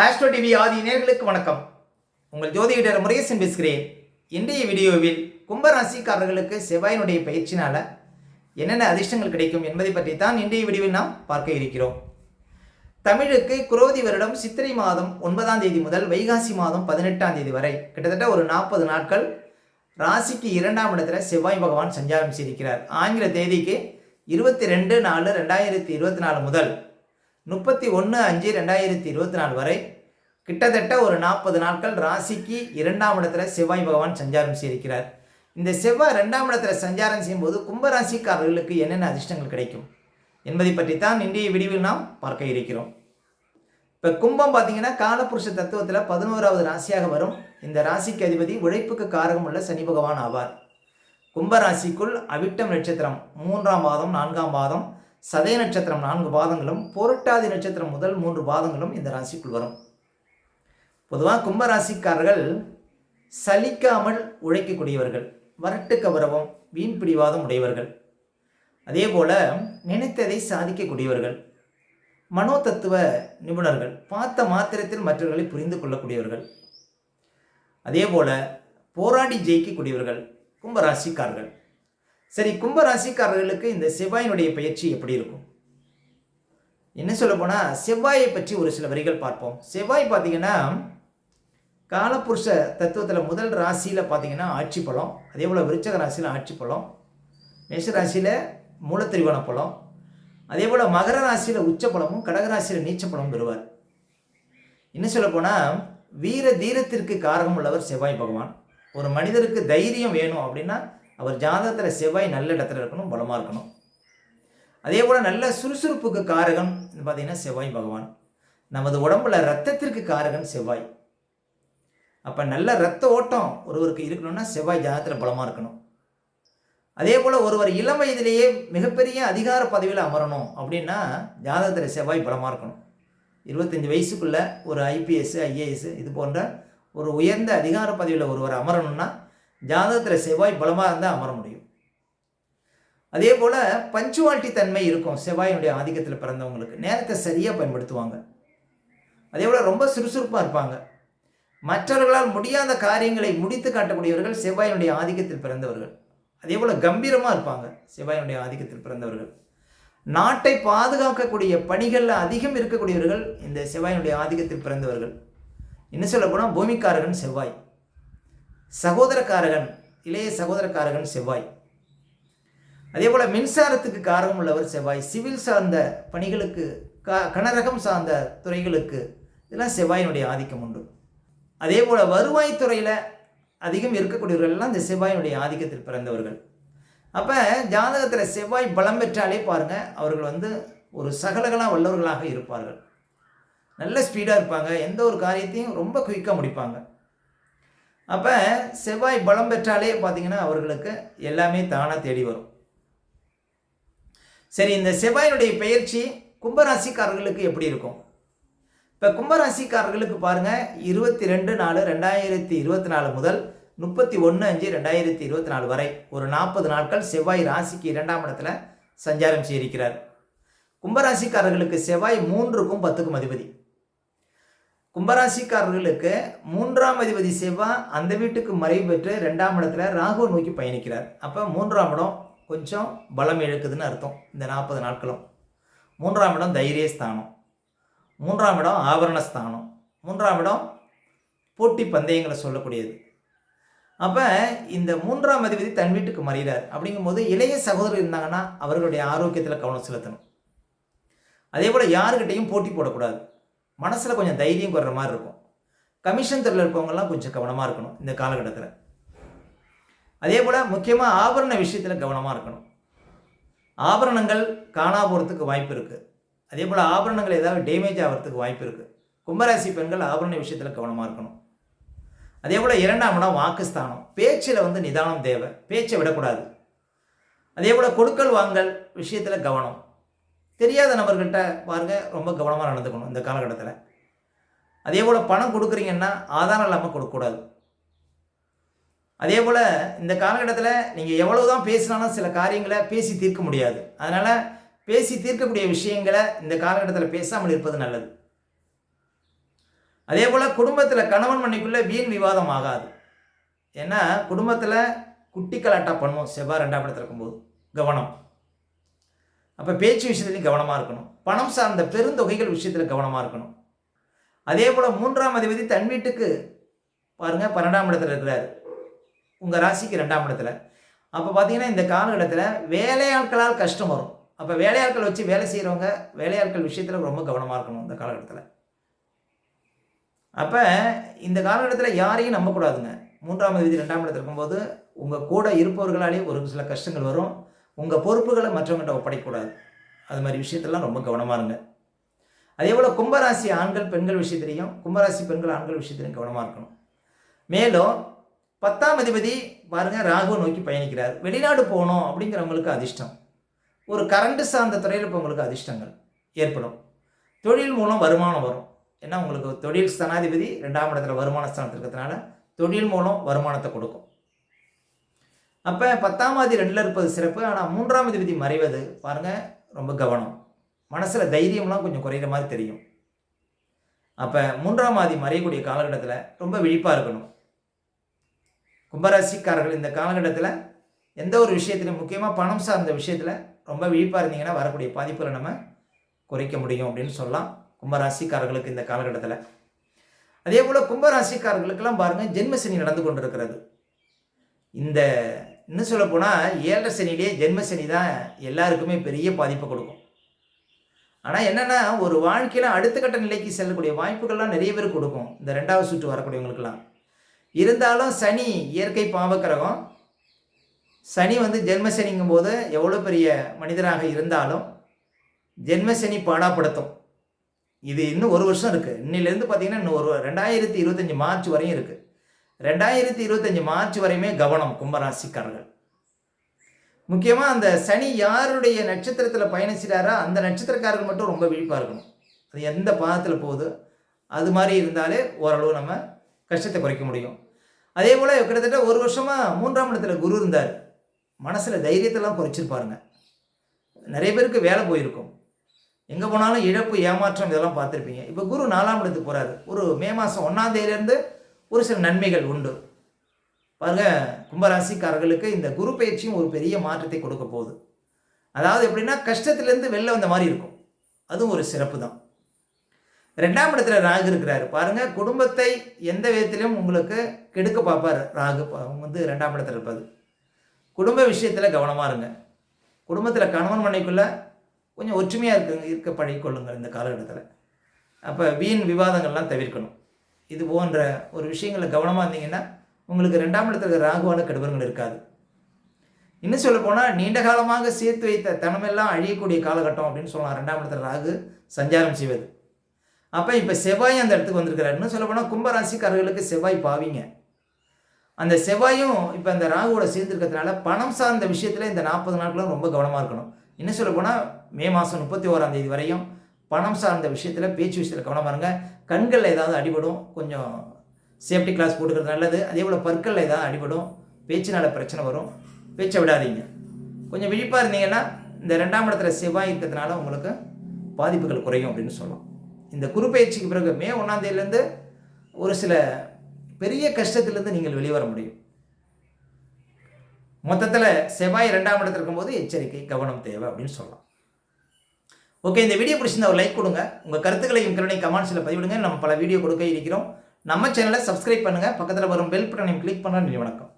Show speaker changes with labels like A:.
A: Astro TV ஆதி நேயர்களுக்கு வணக்கம். உங்கள் ஜோதிடர் முருகேசன் பேசுகிறேன். இன்றைய வீடியோவில் கும்பராசிக்காரர்களுக்கு செவ்வாயினுடைய பயிற்சினால என்னென்ன அதிர்ஷ்டங்கள் கிடைக்கும் என்பதை பற்றி தான் இன்றைய வீடியோவில் நாம் பார்க்க இருக்கிறோம். தமிழுக்கு குரோதி வருடம் சித்திரை மாதம் 9ஆம் தேதி முதல் வைகாசி மாதம் 18ஆம் தேதி வரை கிட்டத்தட்ட ஒரு 40 நாட்கள் ராசிக்கு 2ஆம் இடத்துல செவ்வாய் பகவான் சஞ்சாரம் செய்திருக்கிறார். ஆங்கில தேதிக்கு 22/4/2024 முதல் 31/5/2024 வரை கிட்டத்தட்ட ஒரு 40 நாட்கள் ராசிக்கு 2ஆம் இடத்துல செவ்வாய் பகவான் சஞ்சாரம் செய்திருக்கிறார். இந்த செவ்வாய் 2ஆம் இடத்துல சஞ்சாரம் செய்யும்போது கும்பராசிக்காரர்களுக்கு என்னென்ன அதிர்ஷ்டங்கள் கிடைக்கும் என்பதை பற்றி தான் இன்றைய வீடியோவில் நாம் பார்க்க இருக்கிறோம். இப்போ கும்பம் பார்த்தீங்கன்னா காலபுருஷ தத்துவத்தில் 11வது ராசியாக வரும். இந்த ராசிக்கு அதிபதி உழைப்புக்கு காரகம் உள்ள சனி பகவான் ஆவார். கும்பராசிக்குள் அவிட்டம் நட்சத்திரம் 3ஆம் பாதம் 4ஆம் பாதம், சதய நட்சத்திரம் 4 பாதங்களும், புரட்டாதி நட்சத்திரம் முதல் 3 பாதங்களும் இந்த ராசிக்குள் வரும். பொதுவாக கும்பராசிக்காரர்கள் சலிக்காமல் உழைக்கக்கூடியவர்கள், வரட்டு கௌரவம், வீண் பிடிவாதம் உடையவர்கள், அதே போல நினைத்ததை சாதிக்கக்கூடியவர்கள், மனோ தத்துவ நிபுணர்கள், பார்த்த மாத்திரத்தில் மற்றவர்களை புரிந்து கொள்ளக்கூடியவர்கள், அதே போல போராடி ஜெயிக்கக்கூடியவர்கள் கும்பராசிக்காரர்கள். சரி, கும்பராசிக்காரர்களுக்கு இந்த செவ்வாயினுடைய பயிற்சி எப்படி இருக்கும்? என்ன சொல்ல போனால் செவ்வாயை பற்றி ஒரு சில வரிகள் பார்ப்போம். செவ்வாய் பார்த்தீங்கன்னா காலபுருஷ தத்துவத்தில் முதல் ராசியில் பார்த்தீங்கன்னா ஆட்சி பலம், அதே போல் விருச்சக ராசியில் ஆட்சி பலம், மேஷ ராசியில் மூலத்திரிகோண பலம், அதே போல் மகர ராசியில் உச்ச பலமும் கடகராசியில் நீச்ச பலமும் பெறுவார். இன்னும் சொல்ல போனால் வீர தீரத்திற்கு காரகம் உள்ளவர் செவ்வாய் பகவான். ஒரு மனிதருக்கு தைரியம் வேணும் அப்படின்னா அவர் ஜாதகத்தில் செவ்வாய் நல்ல இடத்துல இருக்கணும், பலமாக இருக்கணும். அதே போல் நல்ல சுறுசுறுப்புக்கு காரகன் பார்த்தீங்கன்னா செவ்வாய் பகவான். நமது உடம்புல ரத்தத்திற்கு காரகன் செவ்வாய். அப்போ நல்ல ரத்த ஓட்டம் ஒருவருக்கு இருக்கணும்னா செவ்வாய் ஜாதகத்தில் பலமாக இருக்கணும். அதே போல் ஒருவர் இளம் வயதிலேயே மிகப்பெரிய அதிகார பதவியில் அமரணும் அப்படின்னா ஜாதகத்தில் செவ்வாய் பலமாக இருக்கணும். 25 வயசுக்குள்ளே ஒரு ஐபிஎஸ், ஐஏஎஸ் இது போன்ற ஒரு உயர்ந்த அதிகார பதவியில் ஒருவர் அமரணும்னா ஜாதகத்தில் செவ்வாய் பலமாக இருந்தால் அமர முடியும். அதே போல் பஞ்சுவாலிட்டி தன்மை இருக்கும் செவ்வாயினுடைய ஆதிக்கத்தில் பிறந்தவங்களுக்கு. நேரத்தை சரியாக பயன்படுத்துவாங்க. அதே போல் ரொம்ப சுறுசுறுப்பாக இருப்பாங்க. மற்றவர்களால் முடியாத காரியங்களை முடித்து காட்டக்கூடியவர்கள் செவ்வாயினுடைய ஆதிக்கத்தில் பிறந்தவர்கள். அதே போல் கம்பீரமாக இருப்பாங்க செவ்வாயினுடைய ஆதிக்கத்தில் பிறந்தவர்கள். நாட்டை பாதுகாக்கக்கூடிய பணிகளில் அதிகம் இருக்கக்கூடியவர்கள் இந்த செவ்வாயினுடைய ஆதிக்கத்தில் பிறந்தவர்கள். இன்னும் சொல்ல போனால் பூமிக்காரகன் செவ்வாய், சகோதரக்காரகன், இளைய சகோதரக்காரகன் செவ்வாய். அதே போல் மின்சாரத்துக்கு காரகம் உள்ளவர் செவ்வாய். சிவில் சார்ந்த பணிகளுக்கு, கனரகம் சார்ந்த துறைகளுக்கு இதெல்லாம் செவ்வாயினுடைய ஆதிக்கம் உண்டு. அதே போல் வருவாய்த்துறையில் அதிகம் இருக்கக்கூடியவர்கள்லாம் இந்த செவ்வாயினுடைய ஆதிக்கத்தில் பிறந்தவர்கள். அப்போ ஜாதகத்தில் செவ்வாய் பலம் பெற்றாலே பாருங்கள், அவர்கள் ஒரு சகலகலா வல்லவர்களாக இருப்பார்கள். நல்ல ஸ்பீடாக இருப்பாங்க, எந்த ஒரு காரியத்தையும் ரொம்ப குயிக்காக முடிப்பாங்க. அப்போ செவ்வாய் பலம் பெற்றாலே பார்த்தீங்கன்னா அவர்களுக்கு எல்லாமே தானாக தேடி வரும். சரி, இந்த செவ்வாயினுடைய பயிற்சி கும்பராசிக்காரர்களுக்கு எப்படி இருக்கும்? இப்போ கும்பராசிக்காரர்களுக்கு பாருங்கள், 22/4/2024 முதல் 31/5/2024 வரை ஒரு 40 நாட்கள் செவ்வாய் ராசிக்கு 2ஆம் இடத்துல சஞ்சாரம் செய்திருக்கிறார். கும்பராசிக்காரர்களுக்கு செவ்வாய் 3க்கும் 10க்கும் அதிபதி. கும்பராசிக்காரர்களுக்கு 3ஆம் அதிபதி செவ்வாய் அந்த வீட்டுக்கு மறைவு பெற்று 2ஆம் இடத்துல ராகுவை நோக்கி பயணிக்கிறார். அப்போ 3ஆம் இடம் கொஞ்சம் பலம் இழக்குதுன்னு அர்த்தம். இந்த 40 நாட்களும் 3ஆம் இடம் தைரிய ஸ்தானம், 3ஆம் இடம் ஆபரண ஸ்தானம், 3ஆம் இடம் போட்டி பந்தயங்களை சொல்லக்கூடியது. அப்போ இந்த 3ஆம் அதிபதி தன் வீட்டுக்கு மறைகிறார். அப்படிங்கும்போது இளைய சகோதரர் இருந்தாங்கன்னா அவர்களுடைய ஆரோக்கியத்தில் கவனம் செலுத்தணும். அதே போல் யாருக்கிட்டையும் போட்டி போடக்கூடாது. மனசில் கொஞ்சம் தைரியம் குறைற மாதிரி இருக்கும். கமிஷன் துறையில் இருக்கவங்கெல்லாம் கொஞ்சம் கவனமாக இருக்கணும் இந்த காலகட்டத்தில். அதே போல் முக்கியமாக ஆபரண விஷயத்தில் கவனமாக இருக்கணும். ஆபரணங்கள் காணா போகிறதுக்கு வாய்ப்பு இருக்குது. அதே போல் ஆபரணங்கள் ஏதாவது டேமேஜ் ஆகிறதுக்கு வாய்ப்பு இருக்குது. கும்பராசி பெண்கள் ஆபரண விஷயத்தில் கவனமாக இருக்கணும். அதே போல் 2ஆம் இடம் வாக்குஸ்தானம். பேச்சில் நிதானம் தேவை, பேச்சை விடக்கூடாது. அதே போல் கொடுக்கல் வாங்கல் விஷயத்தில் கவனம். தெரியாத நபர்கள்ட்ட பாருங்கள், ரொம்ப கவனமாக நடந்துக்கணும் இந்த காலகட்டத்தில். அதே போல் பணம் கொடுக்குறீங்கன்னா ஆதாரம் இல்லாமல் கொடுக்கக்கூடாது. அதே போல் இந்த காலகட்டத்தில் நீங்கள் எவ்வளவு தான் பேசினாலும் சில காரியங்களை பேசி தீர்க்க முடியாது. அதனால் பேசி தீர்க்கக்கூடிய விஷயங்களை இந்த காலகட்டத்தில் பேசாமல் இருப்பது நல்லது. அதே போல் குடும்பத்தில் கணவன் மனைக்குள்ளே வீண் விவாதம் ஆகாது. ஏன்னா குடும்பத்தில் குட்டி கலாட்டா பண்ணும் செவ்வாய் 2ஆம் இடத்துல இருக்கும்போது. கவனம். அப்போ பேச்சு விஷயத்துலையும் கவனமாக இருக்கணும். பணம் சார்ந்த பெருந்தொகைகள் விஷயத்தில் கவனமாக இருக்கணும். அதே போல் 3ஆம் அதிபதி தன் வீட்டுக்கு பாருங்கள் 12ஆம் இடத்துல இருக்கிறார், உங்கள் ராசிக்கு 2ஆம் இடத்துல. அப்போ பார்த்தீங்கன்னா இந்த காலகட்டத்தில் வேலையாட்களால் கஷ்டம் வரும். அப்போ வேலையாட்கள் வச்சு வேலை செய்கிறவங்க வேலையாட்கள் விஷயத்தில் ரொம்ப கவனமாக இருக்கணும் இந்த காலகட்டத்தில். அப்போ இந்த காலகட்டத்தில் யாரையும் நம்பக்கூடாதுங்க. 3ஆம் அதிபதி 2ஆம் இடத்துல இருக்கும்போது உங்கள் கூட இருப்பவர்களாலே ஒரு சில கஷ்டங்கள் வரும். உங்கள் பொறுப்புகளை மற்றவங்கள்ட்ட ஒப்படைக்கக்கூடாது. அது மாதிரி விஷயத்தெல்லாம் ரொம்ப கவனமாக இருங்க. அதே போல் கும்பராசி ஆண்கள் பெண்கள் விஷயத்திலையும், கும்பராசி பெண்கள் ஆண்கள் விஷயத்திலையும் கவனமாக இருக்கணும். மேலும் 10ஆம் அதிபதி பாருங்கள் ராகுவை நோக்கி பயணிக்கிறார். வெளிநாடு போகணும் அப்படிங்கிறவங்களுக்கு அதிர்ஷ்டம். ஒரு கரண்ட் சார்ந்த துறையில் இப்போ உங்களுக்கு அதிர்ஷ்டங்கள் ஏற்படும். தொழில் மூலம் வருமானம் வரும். ஏன்னா உங்களுக்கு தொழில் ஸ்தானாதிபதி 2ஆம் இடத்துல வருமான ஸ்தானத்தில் இருக்கிறதுனால தொழில் மூலம் வருமானத்தை கொடுக்கும். அப்போ 10ஆம் அதிபதி 2ல் இருப்பது சிறப்பு. ஆனால் 3ஆம் அதிபதி மறைவது பாருங்கள் ரொம்ப கவனம். மனசில் தைரியம்லாம் கொஞ்சம் குறையிற மாதிரி தெரியும். அப்போ 3ஆம் அதிபதி மறையக்கூடிய காலகட்டத்தில் ரொம்ப விழிப்பாக இருக்கணும். கும்பராசிக்காரர்கள் இந்த காலகட்டத்தில் எந்த ஒரு விஷயத்திலும் முக்கியமாக பணம் சார்ந்த விஷயத்தில் ரொம்ப விழிப்பாக இருந்தீங்கன்னா வரக்கூடிய பாதிப்புகளை நம்ம குறைக்க முடியும் அப்படின்னு சொல்லலாம் கும்பராசிக்காரர்களுக்கு இந்த காலகட்டத்தில். அதே போல் கும்பராசிக்காரர்களுக்கெல்லாம் பாருங்கள் ஜென்மசனி நடந்து கொண்டு இருக்கிறது. இந்த இன்னும் சொல்லப்போனால் 7.5 சனியிலே ஜென்மசனி தான் எல்லாருக்குமே பெரிய பாதிப்பை கொடுக்கும். ஆனால் என்னென்னா ஒரு வாழ்க்கையில் அடுத்த கட்ட நிலைக்கு செல்லக்கூடிய வாய்ப்புகள்லாம் நிறைய பேர் கொடுக்கும் இந்த 2வது சுற்று வரக்கூடியவங்களுக்கெல்லாம். இருந்தாலும் சனி இயற்கை பாவக்கிரகம். சனி ஜென்மசனிங்கும் போது எவ்வளோ பெரிய மனிதராக இருந்தாலும் ஜென்மசனி பாடாப்படுத்தும். இது இன்னும் ஒரு வருஷம் இருக்குது. இன்னிலேருந்து பார்த்தீங்கன்னா இன்னும் ஒரு 2025 மார்ச் வரையும் இருக்குது. 2025 மார்ச் வரையுமே கவனம் கும்பராசிக்காரர்கள். முக்கியமாக அந்த சனி யாருடைய நட்சத்திரத்தில் பயணிச்சிட்டாரோ அந்த நட்சத்திரக்காரர்கள் மட்டும் ரொம்ப விழிப்பாக இருக்கணும். அது எந்த பாதத்தில் போகுது அது மாதிரி இருந்தாலே ஓரளவு நம்ம கஷ்டத்தை குறைக்க முடியும். அதே போல் கிட்டத்தட்ட ஒரு வருஷமாக 3ஆம் இடத்துல குரு இருந்தார். மனசில் தைரியத்தெல்லாம் குறைச்சிருப்பாருங்க. நிறைய பேருக்கு வேலை போயிருக்கும். எங்கே போனாலும் இழப்பு ஏமாற்றம் இதெல்லாம் பார்த்துருப்பீங்க. இப்போ குரு 4ஆம் இடத்துக்கு போகிறாரு. ஒரு மே மாதம் 1ஆம் தேதியிலேருந்து ஒரு சில நன்மைகள் உண்டு பாருங்க. கும்பராசிக்காரர்களுக்கு இந்த குரு பயிற்சியும் ஒரு பெரிய மாற்றத்தை கொடுக்க போகுது. அதாவது எப்படின்னா கஷ்டத்துலேருந்து வெளில வந்த மாதிரி இருக்கும். அதுவும் ஒரு சிறப்பு தான். 2ஆம் இடத்துல ராகு இருக்கிறாரு பாருங்க. குடும்பத்தை எந்த விதத்திலும் உங்களுக்கு கெடுக்க பார்ப்பார் ராகு. 2ஆம் இடத்துல இருப்பது. குடும்ப விஷயத்தில் கவனமாக இருங்க. குடும்பத்தில் கணவன் மனைக்குள்ளே கொஞ்சம் ஒற்றுமையாக இருக்க பழகிக்கொள்ளுங்கள் இந்த காலகட்டத்தில். அப்போ வீண் விவாதங்கள்லாம் தவிர்க்கணும். இது போன்ற ஒரு விஷயங்களில் கவனமாக இருந்தீங்கன்னா உங்களுக்கு 2ஆம் இடத்துல ராகுவான கெடுபங்கள் இருக்காது. இன்னும் சொல்ல போனால் நீண்ட காலமாக சேர்த்து வைத்த தனமெல்லாம் அழியக்கூடிய காலகட்டம் அப்படின்னு சொல்லலாம் 2ஆம் இடத்துல ராகு சஞ்சாரம் செய்வது. அப்போ இப்போ செவ்வாய் அந்த இடத்துக்கு வந்திருக்கிறார். இன்னும் சொல்ல போனால் கும்பராசிக்காரர்களுக்கு செவ்வாய் பாவிங்க. அந்த செவ்வாயும் இப்போ அந்த ராகுவோட சேர்ந்துருக்கிறதுனால பணம் சார்ந்த விஷயத்தில் இந்த 40 நாட்களும் ரொம்ப கவனமாக இருக்கணும். இன்னும் சொல்ல போனால் மே மாதம் 31ஆம் தேதி வரையும் பணம் சார்ந்த விஷயத்தில் பேச்சு விஷயத்தில் கவனமாக இருங்க. கண்களில் ஏதாவது அடிபடும், கொஞ்சம் சேஃப்டி கிளாஸ் போட்டுக்கிறது நல்லது. அதே போல் பற்களில் ஏதாவது அடிபடும், பேச்சினால பிரச்சனை வரும், பேச்சை விடாதீங்க. கொஞ்சம் விழிப்பாக இருந்தீங்கன்னா இந்த 2ஆம் இடத்துல செவ்வாய் இருக்கிறதுனால உங்களுக்கு பாதிப்புகள் குறையும் அப்படின்னு சொல்லலாம். இந்த குரு பயிற்சிக்கு பிறகு மே 1ஆம் தேதியிலேருந்து ஒரு சில பெரிய கஷ்டத்திலேருந்து நீங்கள் வெளிவர முடியும். மொத்தத்தில் செவ்வாய் 2ஆம் இடத்துல இருக்கும்போது எச்சரிக்கை கவனம் தேவை அப்படின்னு சொல்லலாம். ஓகே, இந்த வீடியோ பிடிச்சிருந்தா ஒரு லைக் கொடுங்க. உங்கள் கருத்துக்களையும் கமெண்ட்ஸில் பதிவிடுங்க. நம்ம பல வீடியோ கொடுக்க இருக்கிறோம். நம்ம சேனலை சப்ஸ்கிரைப் பண்ணுங்கள். பக்கத்தில் வரும் பெல் பட்டனையும் கிளிக் பண்ண. வணக்கம்.